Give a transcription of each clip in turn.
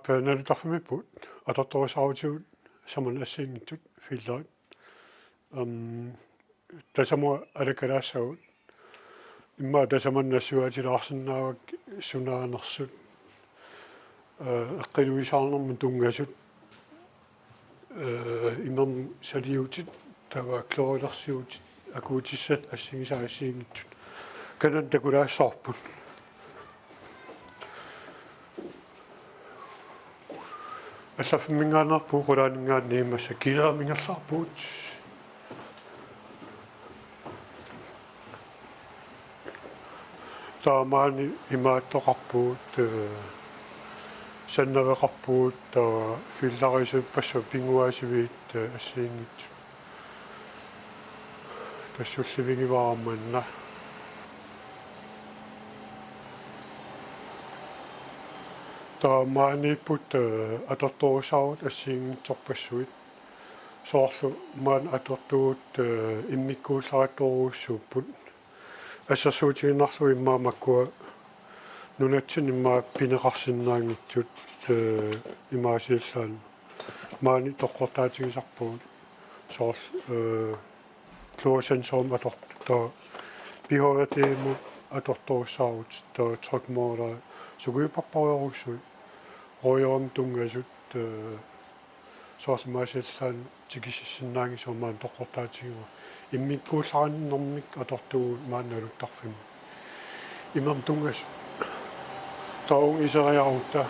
nalutarfimiput atortorisarutigut saman assiingittut fillaat tasamua alakalaassagut imma tasaman nassuatilaarsinnaavak sunaanersut eqqiluisаарnermu tungasut imam saliutit tava kloorlersiutit akuutissat assingisaassiingittut kanan takulaassarput Asafmingaanarpu qulaaningaanniimassa kilaamingallarpuut taamaani imaattoqarpuut sannaveqarpuut taa fillariisuppassa pinguaasiviit assiingit tassullivingivaarmanna taamaaniipput atortorisaagut assiingitsorpassuit soorlu maan atortugut immikkuullarattoruussuupput ассерсуутигиннарлу иммаамаккуа нунатсин имма пинеқарсиннаангитсут имаасииллаан маани тоққортаатигисарпугут соор клоосенсорм аторто пиhovetииму аторторуссаарут таа тракмоора сугуипарпариоруссуи роёрам тунгасут соорлмаасииллаан тикисиссиннаангисормаан тоққортаатигима иммиккууллараннэрмик атортуу маанналуттарфим имам тунгас таун исериарутта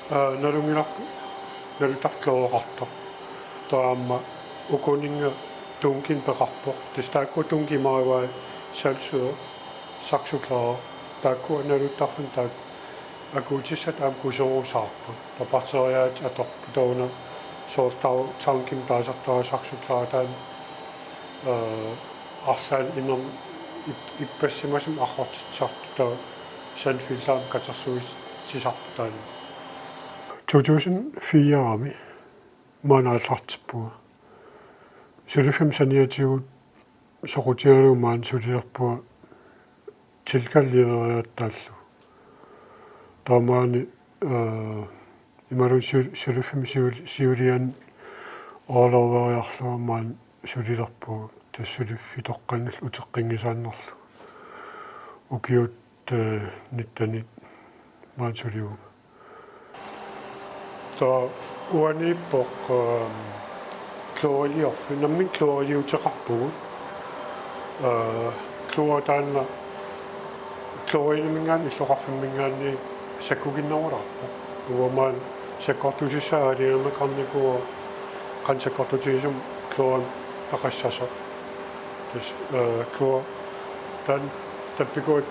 налунгилақ налутарклооқарто таама укунинга тунгин пеқарпо тестаакку тунгимааваа салсуо саксуклаа таакку налуттарфин таак акуутиссат аам кусорусаарпу тапартериаат аторпу тауна соортау чанким таасартарасарсуклаатаан арлаан инерм иппассимасум архортитсарту санфиллаам катерсуис тисарпутаан 2004-ами манааллартиппуа сулиффим саниатигут сокутиалуумаан сулиерпуа тилкаллиериаттааллу таамаани имарун сулиффим сиулиан ооловериарлуумаан сулилерпугу тассулиффи тоққаннал утеққингисааннерлу укиут ниттанит маан сулиу та уаниппоқ клоолиорфи наммин клоолиутеқарпугу клоотаанна клоинмингаан иллоқарфиммингаанни саккугиннерулаарпо уамаан саккортусисаалиернеқарникуа қансаккортутигисум клоан пақассасо тас кло тан таппикуат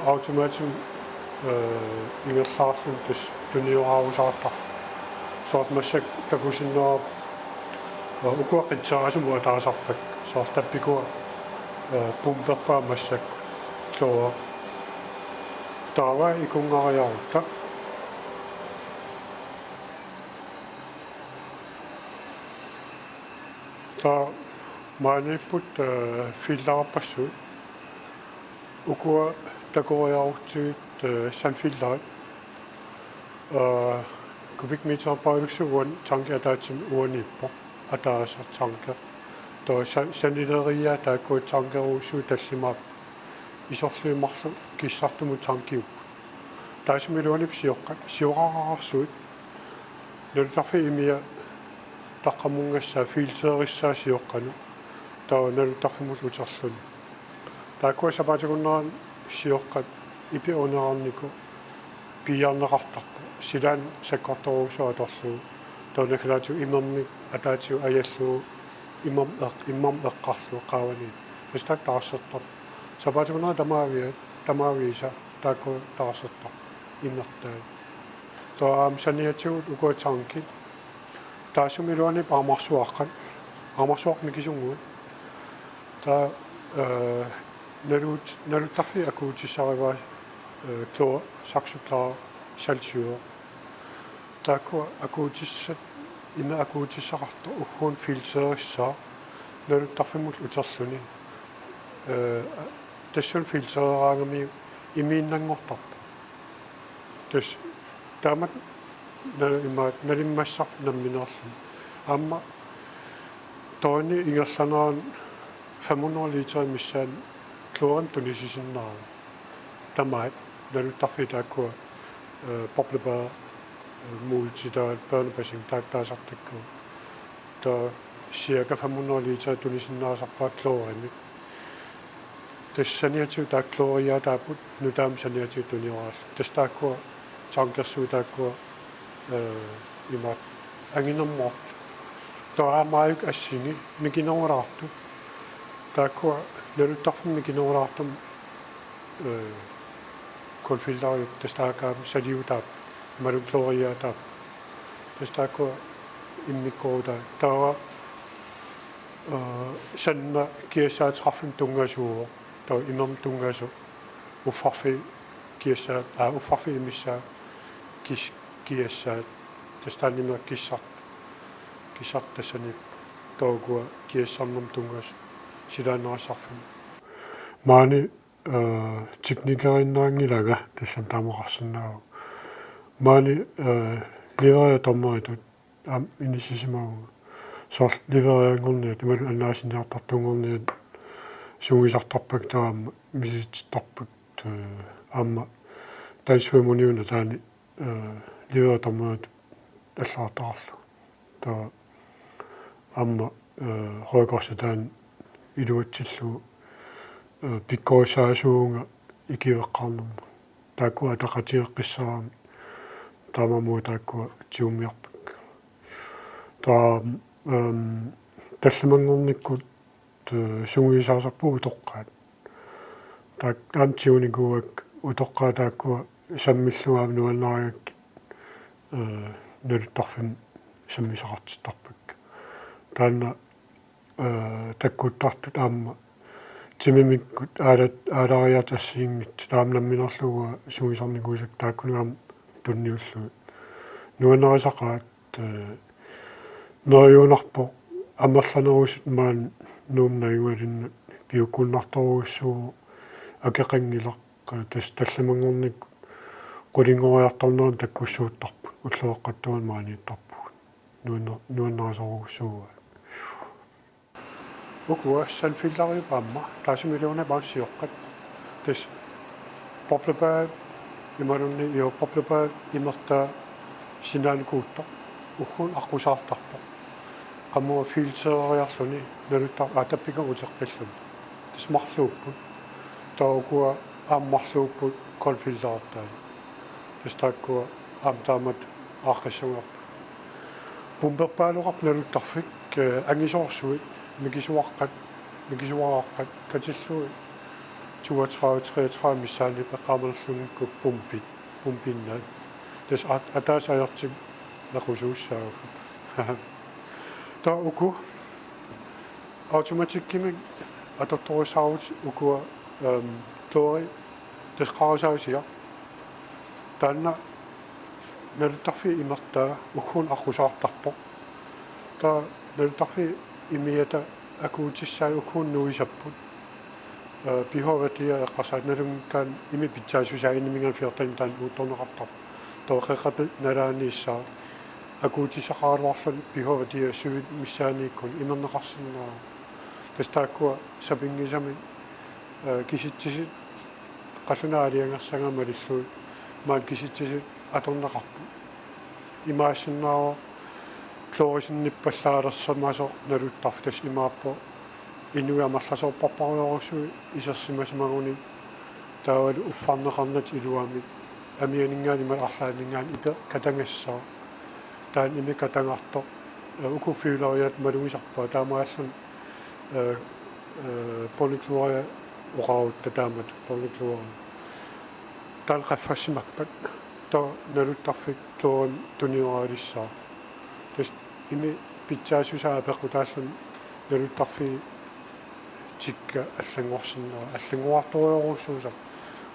автоматик ингерлаарлун тас туниораавусаартар соортмассак такусиннера укуаққитсарасумуа таасарпак соортаппикуа пумперпаа массак клоа таава икунгариарутта та мааниппут филлараппассуут укуа такориарутсигит санфиллаат кубикметр паалуксугуан танкиатаатсим уаниппо атаасар танка то санилерия тааккуат танкеруусуу таллимаап исорлуимарлу киссартуму танкиуп таасмилуанип сиораарсуут налутарфи имия таққамунгассаа филтериссаа сиоққану таа налутарфимул утерлун тааккуа сапаатигуннеран сиоққат ипиунерарнику пиарнеқартарпу силаан саккорторуусуа торлуу тоонакалаату имамми атаатиу аяллуу имам эққарлу қаавани истак таарсертар сапаатигуннера тамаависа таакку таарсертар иннертаа тоам саниатигут укуатсаарнки таасумилуани паамарсуаққан амарсуақни кисунгуут та налуттарфи акуутиссариваа клоо саксуклаа салсуо таакку акуутиссат има акуутиссақарто уггуун филтериссаа налуттарфиммул утерлуни тасsun филтераангами имииннангортарпа тас tamat nalimmassaq namminerlun aamma tooni ingerlanaan 500 liter missaan kloren tunisisinnaru tamaat naluttarfi taakkua poplebær muulti der børnebassin taasartakku der cirka 500 liter tunisisinnaasarpaa klorennik тассаниатиу таакклориаатаапут нутаам саниатиу туниораал тастааккуа таанкерсуутааккуа имаат ангинэрмоо тоаамааюк ассини микинерулаарту тааккуа налуттарфум микинерулаартум конфиллариук тастаакаам салиутаап малуклориаатаап тастааккуа иммиккорута таава санна киасаатраффин тунгасуу то имам тунгасу уффарфи киасаат уффарфи имиссаа киасаат тастаанима киссартассани тоогуа киассарнам тунгас силаанарассарфин маани техникериннаангилага тассам таамоқарсинаагу маани ливериа томмаритут ам инисисимаагу сор ливериангорниа тамалу аннаасиниартартунгорниа сунгисартарпак таама миситтарпак аама тайсуэмуниуна таани ливериа томмарит аллаартараллу таа аама хоикорсатаан илуатсиллу пиккоосаасуунга икивеққарнэрму тааккуа тақатиеққиссараами таамамуа тааккуа тиумиарпак таа талламангорниккут сунгисаасарпу утоққаат таак таамтиуникуак утоққаа тааккуа саммиллугаам нуаннааригак налуттарфим саммисақартиттарпак таанна таккуттартут аама тимимиккут аалариатассиингит таамнамминерлуга сунгисарникуусак тааккунгаам тунниуллуи нуаннарисақаат нориунарпо аммерланерусут маан нуумнаюалинна пиуккуннарторуссуу акеқангилақ талламангорник qulingoriartornerun takkussuuttarpu уллуоққаттуан maaнииттарпугут нуаннерисоруссууа ukua sanfillariupaamma taasumiluna baassiоққат тас поплепаа имарунни ио поплепаа имерта синаанкуутта ухун аққусаартарпо qamua filteriarluni naluttar atappiga uteqqillun tismarluuppu taukua aammarluuppu konfillartai tistakkua aamtaamat aaqqissugarpu pumperpaaluqaq naluttarfik angisoorsuit mikisuaraqqat katillui 32-33 missaani peqqaamerlungikku pumpinnaat tas ataasajartik naqusuussaagu ta uku automatikkimek atortorisaaruut ukua tori tasqaarusaasia taanna naluttarfi imertaa ukkuun aqusaartarpo ta naluttarfi imiata akuutissaan ukkuun nuisapput pihovatia eqqasaat nalungkaan imi pitsaasusaa inimingan fiortan taan uuttorneqartar toqeqqat nalaaniissaa akuutisaqaaruarlun pihovatia suit missaaniikkun imerneqarsinnaa tastaakkua sapingisami kisittisit qallunaaliangersangamalillu maat kisittisit atorneqarpu imaassinnaaru kloorisinnippallaalersamaaso naluttarf tas imaappo inuiamarlasoorparpariorusui isersimasimaguni taavalu uffarneqarnat iluami amianingaanima arlaaningaan ipe katangassaa taan imi katangarto ukuffiulariat maluisarpaa taamaallun polikluaria uqaarutta taamat polikluaria taal qaffasimakpat ta naluttarfik kloon tunioralissaa tas imi pitsaasusaa pequtaallun naluttarfi tikka аллангорсиннера аллангуарториорусуусақ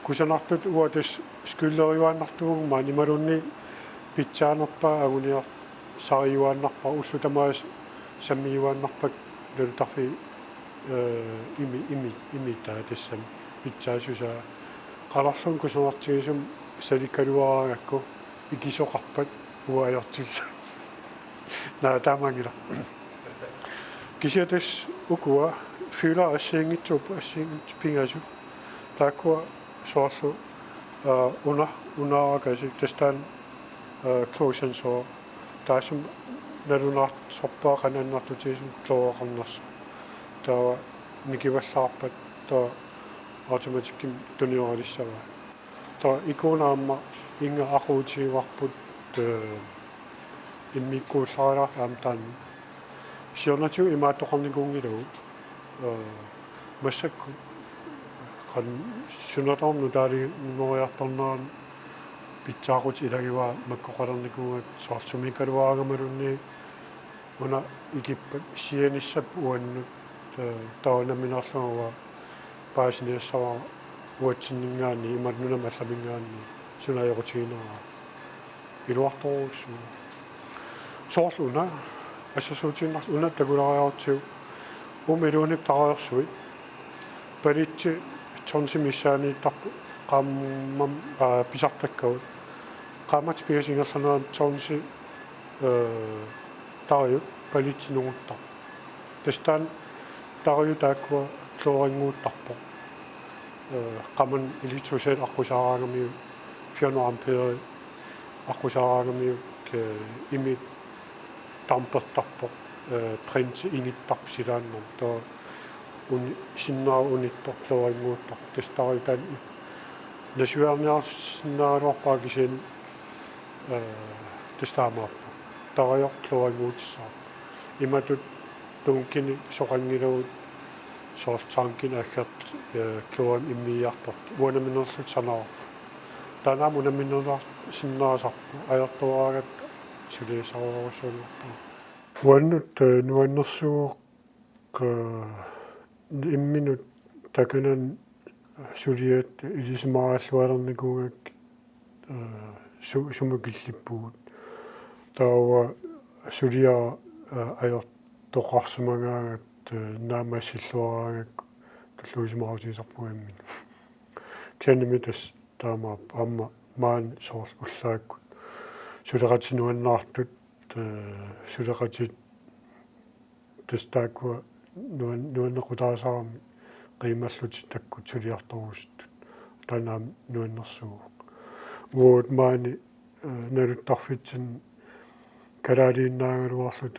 кусанартут уа тас скуллериуааннартугугма нималунни питсаанерпаа агуниар сариуааннарпа уллу тамаас саммиуааннарпак налутарфи ими таа тассам питсаасусаа қаларлун кусанартигисум саликкалуараагакку икисоқарпат уаажортилса наа таамангила кисиатас укуа фила ассиингитсуп пингасу таакуа соорлу унааракаси тастаан клоушен со таасум налунаар сорпаа канааннартутиисум клоорнерс таа микиваллаарпат таа автоматикким туниоралиссава таа иконаамма инга aquutiиварпут иммиккууллаараа аамтаан сиорнатиу имааттоқарникуунгилу массакку қан сунатаарну таали нуориарторнеран питсаагут илагива маккоқалерникуугат соортсумикалуаагамалунни уна икиппат сианиссап уаннут таанаминерлугуа паасиниассава уатсиннингаани иматнуна малламингаани сунаёрутигинера илуарторуссу соорлуна ассасуутиннар уна такулариартиу умилунип тараерсуи палитси тонсимиссаанииттарпу qaamam pisartakkaut qaamat piasinger tonsi tariut palitsinuguttar tastaan tariut taakua kloringuuttarpo qaman ilitsuset aqusaaraangamiu 400 ampere aqusaaraangamiu ke imit tampertarpo print ingittarpsilaannor to uni sinnaa unittor kloringuuttar tastariutaan насуарниарснааруарпаакисин тестаамааппа тариорлуангуутиссаа иматут тункини соқангилуут соортаанкин аггерт клуан иммиартор уанаминерлут санаарпа танаамунаминнераа синнаасарпу аяртуаагат сулиисаруусуунерпа уаннут нуаннерсуоқ имминут таканан сулиат илисмааллуалерникуугак сумукиллиппугут таава сулиа аёртоқарсумагаагат наамассиллуараагак таллуисмаутисарпугаммин тяннимитас таама амма маан соорл уллааккут сулеқатинуаннаартут сулеқатит тастаакуа нуаннеқутаасаарами qimallути takkut suliartoruustut tanaam nuannersuuq uut maani naluttarfitsin kalaaliinnaagaluarlut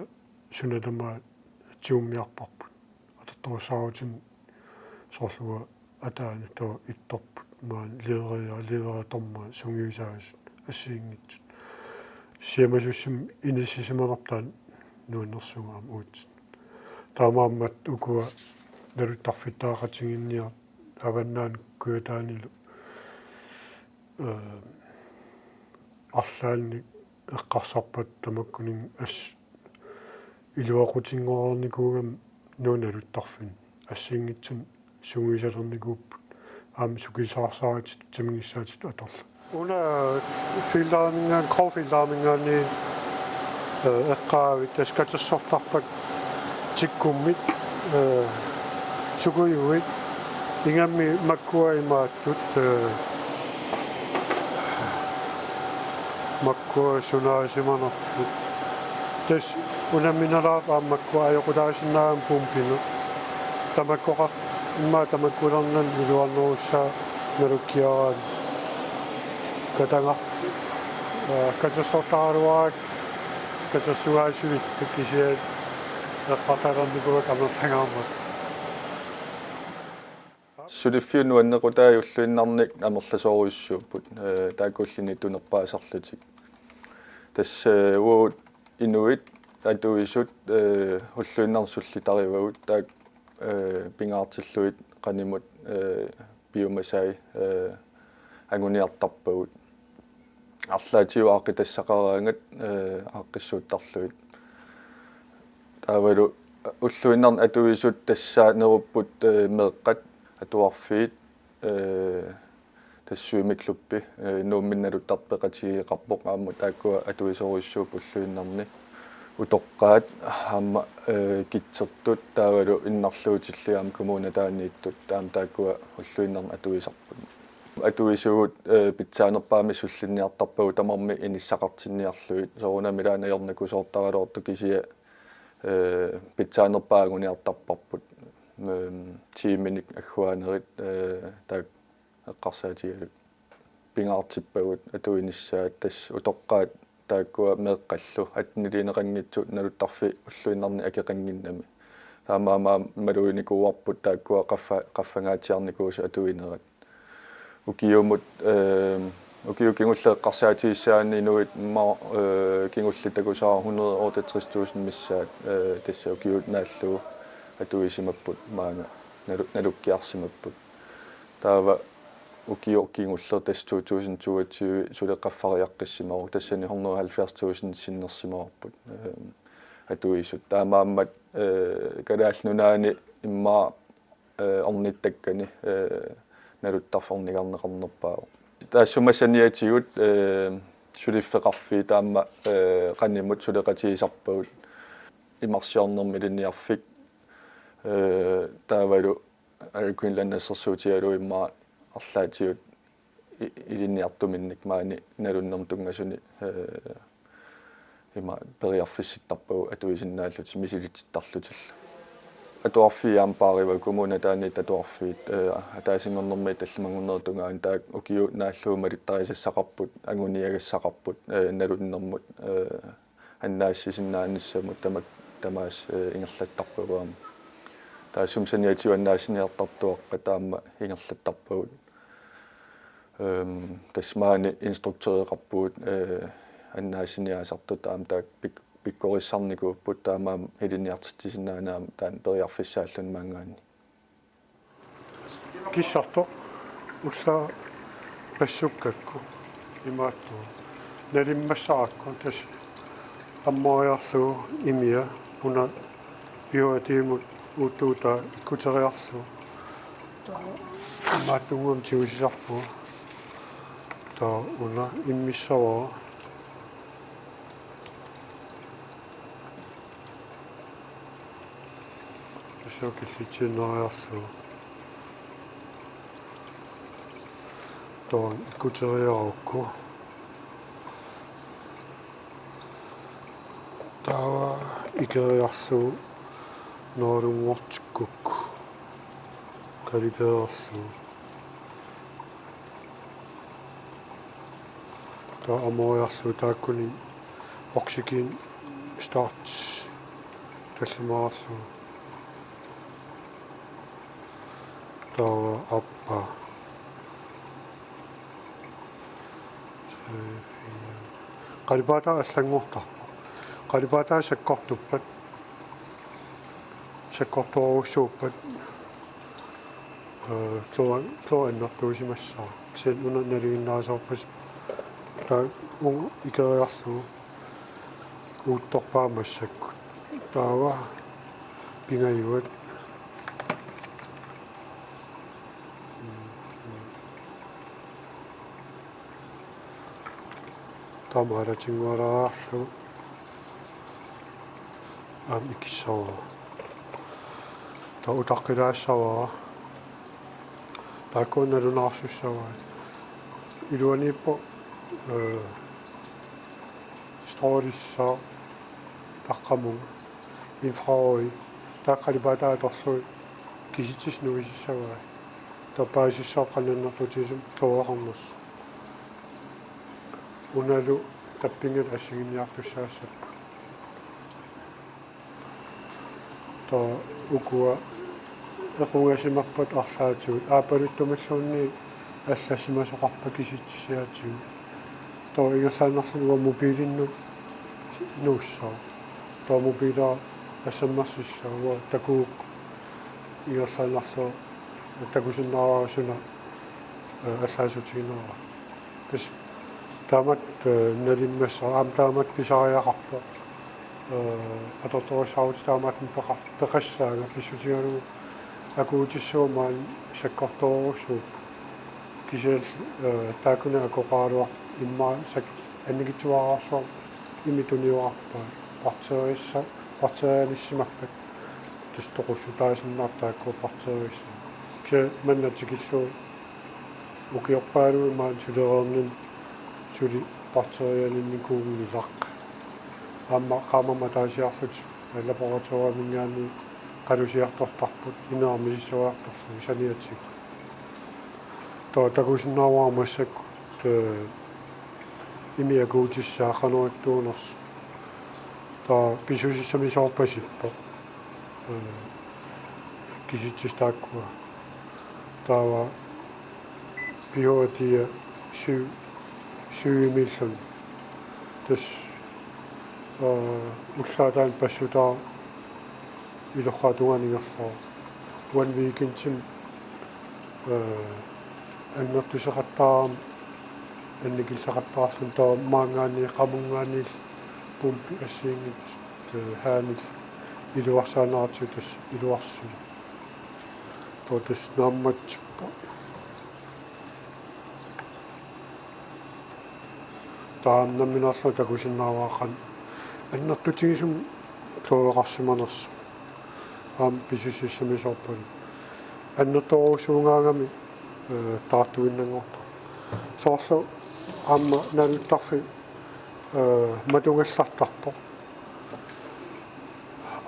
sunatama tiummiarparput atattorussaarutin soorlua ataani to ittorput maan leeritorma sungiusaasut assiinngitsut siamasussim inissisimalartaan nuannersuugaam uutsin taamaammat ukua нарутарфиттаақатингинниа аваннаан куятаанилу арлаанни эққарсарпат тамаккунин ас илуақутингоорникуугам нуналуттарфин ассингитсун сугуисалерникууппут аам сукисаарсаарит тамигиссаатит аторла уна филдаарнингаан крофилдаарнингаани эққаавит таскатассортарпак тиккуммит сукуйуит ингамми маккуаймааттут маккуа сунаасиманартут тас унамминалаа ааммаккуаайоқутаасиннаагам пумпину тамаккоқа имма тамаккулернан илуарнерусsaa налуккиараан катанга катассортааруаак катассуаасуит таккисиат эққарталерникуа камерлангаамат сулиффиунуаннеқутаажуллуиннарник амерласооруйссууппут тааккуллини тунерпаасарлутик тасс уут инуит атуисут хуллуиннарсуллитаривагут таак пингаартиллуит qaнимут биомасай агуниартарпагут арлаатиу ааққитассақараангат ааққиссууттарлуит таавалу уллуиннарн атуисут тассаанеруппут меэққат атуарфиит тассуимиклуппи нуумминналуттарпеқатигеқарпоқ аамму тааккуа атуисоруиссуу пуллуиннарни утоққаат аама китсертут таавалу иннарлуутиллиаам коммуна таанииттут таам тааккуа уллуиннарн атуисарпут атуисуут питсаанерпаами суллинниартарпагу тамарми иниссақартинниарлуит соорунамилаанаёрнаку соортаралоорту кисия питсаанерпаагуниартарпарпут тииминик аггуанерит таак эққарсаатигалут пингаартиппагут атуиниссаат тасс утоққаат тааккуа меэққаллу атнилинеқангитсут налуттарфи уллуиннарни акеқангиннами таамаама малуиникууарпут тааккуа қаффангаатиарникуусу атуинерат укиумут укиукингуллеэққарсаатииссаани инуит ма кингулли такусаа 168.000 миссаат тасса укиут нааллуу атуисимаппут маана налуккиарсимаппут таава укиоркингуллер тас 2022 сулеққаффариаққиссимаву тассани 170.000 синнерсимаварпут атуисут таамааммат калаалнунаани имма орниттаккани налуттарфорнигарнеқарнерпаа таассумассаниатигут сулиффеқарфи таама қанимут сулеқатигисарпагут имарсиорнерми линниарфик таавалу Queensland-ассерсуутигалу имма арлаатигут илинниартуминник маани налуннерм тунгасуни има периарфисситтарпагу атуисиннааллут мисилититтарлутилла атуарфиаам паариваа коммуна таани татуарфиит атаасингорнэрми талламангуннертунгаан таак укиу нааллуuma литтарисассақарпут агуниагассақарпут налуннэрмут аннаассисиннааниссамут тамаас ингерлаттарпагуам таасумсаниатиуаннаасиниартартуаққа таама ингерлаттарпагут тасмаани инструктореқарпуут аннаасиниаасарту таам таак пиккорissarnikuupпут таамаам илиниартиттисинаанаам таан периарфиссааллун маангаани киссарто улла пассуккакку имаатту налиммассаракку тас аммориарлуу имия уна биоатимут уутуута иккутериарлуу имааттугуам тиусисарпу таа уна иммиссаваа сокиллитсинериарлуу тоо иккутериарукку таа икериарлуу ноорумуортиккукку калибеерлуу таа амориарлуу тааккуни оксиген старт таллимаарлуу таа аппа qalibata аллангууртарпа qalibata саккортуппат саккорторуссууппат клоаннартуусимассаа кисэл уна налигиннаасаарпас таа у икериарлуу уутторпаамассакку таава пингаюат тамаратингуараарлу икissava таутаққилаассаваа тааккуунналунаарсуссаваа илуаниппо сторисса таққаму инфраой тааққалипатааторлуи киситис нуисиссаваа тапаасиссааққаннартутисум тоақарнерс уналу таппингат ассигинниартуссаассаппу тоо укуа эқунгасимарпат арлаатигут аапалуттумаллуунни аллассимасоқарпа киситсисиатигу тоо игерлаанерлуга мобилинну нууссаа тоо мобилаа ассаммарсиссаа такуук игерлаанерлу такусиннаарасуна аллаасутигинера кис таамат налиммассаа аам таамат писариақарпа атоторсаут таамат пеқассаага писсутигалугу акуутиссуумаан саккорторуссууп кисел таакуна акоқаалуар имма сак аннигитуаарсоо имитуниуарпаа партерианиссимарпат тустоқуссутаасиннаартаакку партериисса ке маннатикиллуу ukiorpaalu maan sulereernin suli parterialinni kuungilaq amma qaamama taasiarlut laboratoriumingaani qalusiartortarput inermisissuartorlu saniatik takusinnaavaamassakku imiakuutissaaqanuattuuners pisussamisoorpasippo kisitsistaakkua taava pihoatia syymillun tas ullaataan passutaa ilorraatuganigerlaa one weekendim аннэртусеқаттаарам анникиллеқаттаарлун таа маангаани қамунгаанил пумпи ассиингит хаанил илуарсаанаарту тас илуарсу тотас наамматсиппа тааннаминарлу такусиннааваақан аннэртутигисум клоеқарсиманерсу аам писуссамисорпал аннэрторуусуугаангами таартуиннангорто соорлу аама налуттарфи матунгаллартарпо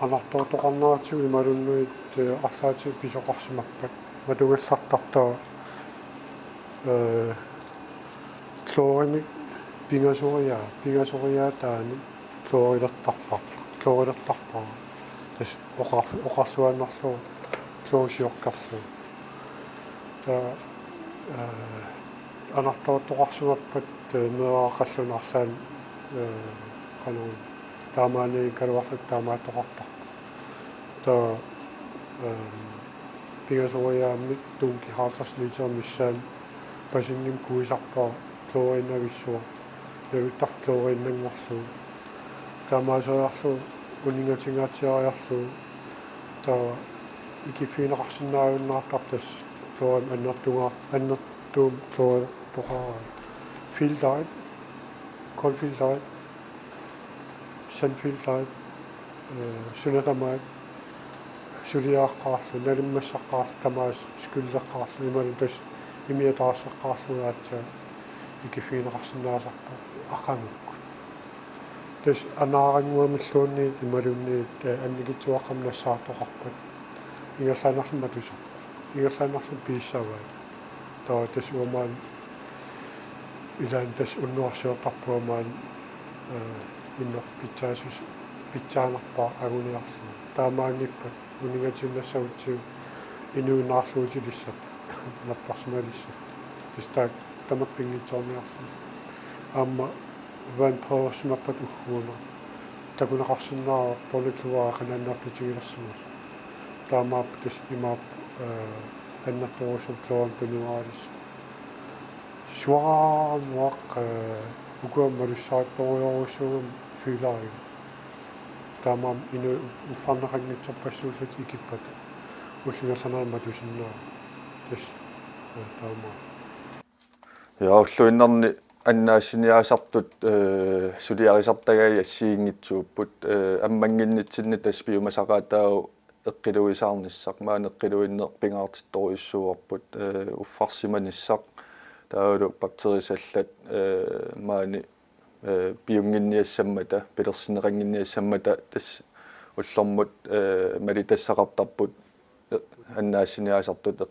анартоотоқарнаатигу ималуннуит арлаати писоқарсимаппат матунгаллартартаа клорими пингасориа таани клорилертарпаа тас оқарлуаннарлу клоосиоққарлу та анартоотоқарсимаппат нераақаллунарлаан канун таамаани калуарлут таамааттоқарта та пингасориаамми тунки 50 литер миссаан пасингим куисарпаа клориннависсуа навиттар клориннангорлу таамаасориарлу унингатингаатиариарлу таа икифинеқарсинаавиннаартартас клорим аннертуум клор тохаа филдайт конфилдайт санфилдайт сунатамаат сулиааққаарлу налиммассаққаарлу тамаас скуллеққаарлу ималутас имиатаассеққаарлугаатса икифинеқарсинаасарпа ақангукку тас анаарангуамиллуунни ималунниит анникитсуаққамнассаартоқарпат ингерлаанерлума туса ингерлаанерлу пииссаваа таа тас уамаан илаан тас уннуарсиортарпуамаан иннер питсаанерпаа агуниарлу таамаангиппат унингатиннассагутсиу инууннаарлуутилиссап наппарсималиссап тастаа тамаппингитсоорниарлу аама ван проосмаппат уггууна такунеқарсиннаа поликлуаа канааннаартутигилэрсимус таамаап тас имаап аннарторусум клоон тунуаарис суаамуақ укуаммалуссаатториорусугум филаари таамаам ину уффарнеқангитсорпассууллут икиппат уллингерланаама тусиннаа тас таамаа яорлуиннарни аннаасиниаасартут сулиарисартагай ассиингитсууппут аммангиннитсинни таспиумасақаатаау эққилуисаарниссақ маанеққилуиннер пингаартитторуйуссуарпут уффарсиманиссақ таалу бактерисаллат маани биунгинниассаммата пилерсинеқангинниассаммата тас уллормут малитассақартарпут аннаасиниаасартут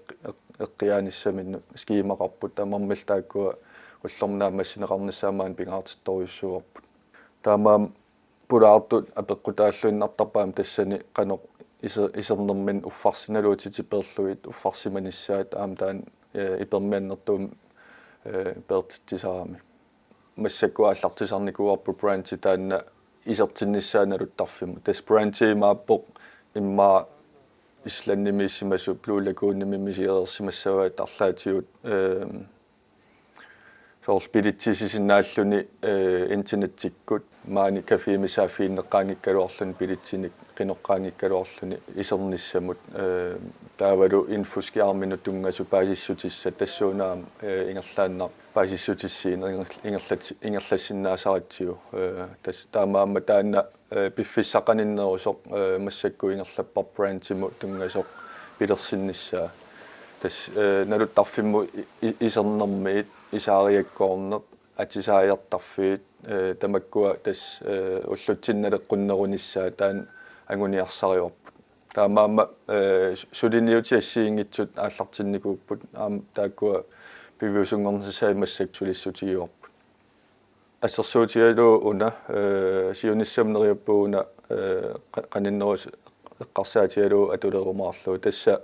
эққиааниссаминну скиимақарпут тамармил тааккуа уллорнаамассинеқарниссаамаан пингаартитторуйуссуарпут таамаам пулаартут апеққутааллуиннартарпаам тассани қано исернэрмин уффарсиналуутитиперлуит уффарсиманиссаат аам таан ипермианнэртуум пертитсисарами массаккуааллартисарникуарпу бранчи таанна исертинниссааналуттарфиму тас бранчи мааппоқ имма исланнимииссимасу плуулагууннимимисиерерсимассаваат арлаатиут соорспилитсисиннааллуни интернеттиккут маани кафеемисаафииннеққаангиккалуарлуни пилитсиник қиноққаангиккалуарлуни исерниссамут таавалу инфускиармину тунгасу паасиссутисса тассуунаам ингерлааннар паасиссутиссиин ингерлассиннаасаратсиу тас таамаама таанна пиффиссақаниннерусоқ массакку ингерлаппар брандсиму тунгасоқ пилерсиннissaa тас налуттарфимму исернэрмиит исаариаккоорнеқ атисааяртарфиит тамаккуа тас уллутсинналеққуннеруниссаа таан ангуниарсариорпут таамаама сулиниути ассиингитсут ааллартинникууппут аама тааккуа пивиусунгорнсасаа массак сулиссутигиорпут ассерсуутигалу уна сиониссамнериуппууна каниннерус эққарсаатигалу атулерумаарлу тасса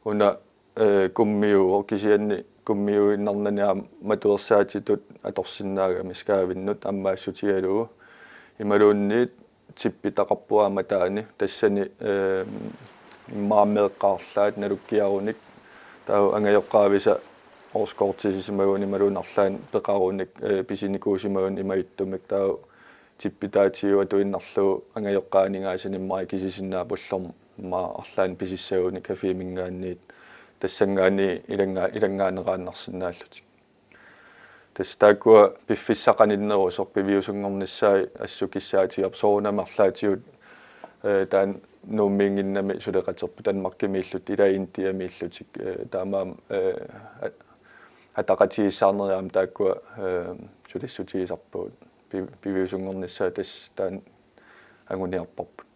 уна куммиу кисианни куммиуиннарнаниам матуерсаатитут аторсиннаага мискаавиннут аммаассутигалу ималуунниит типпи тақарпуаама таани тассани мааммеэққарлаат налуккиаруник таа ангайоққаависа орскортисимагуни малуунарлаан пеқаруник писиникуусимагун имаиттумик таа типпи таатиуа туиннарлу ангайоққаанигаасаниммаи кисисиннаа пуллорм ма арлаан писиссагуни кафеимингаанниит тассангаани илангаанерааннарсинааллутик тастаакуа пиффиссақаниннерусор пивиусунгорниссаи ассукиссаатиап соонамарлаатиут таан нууммиингиннами сулеқатерпу танмаркимииллут илаинтиамииллутик таамаам атақатигиссаарнериаам тааккуа сулиссутигисарпуут пивиусунгорниссаа тас таан ангуниарпарпут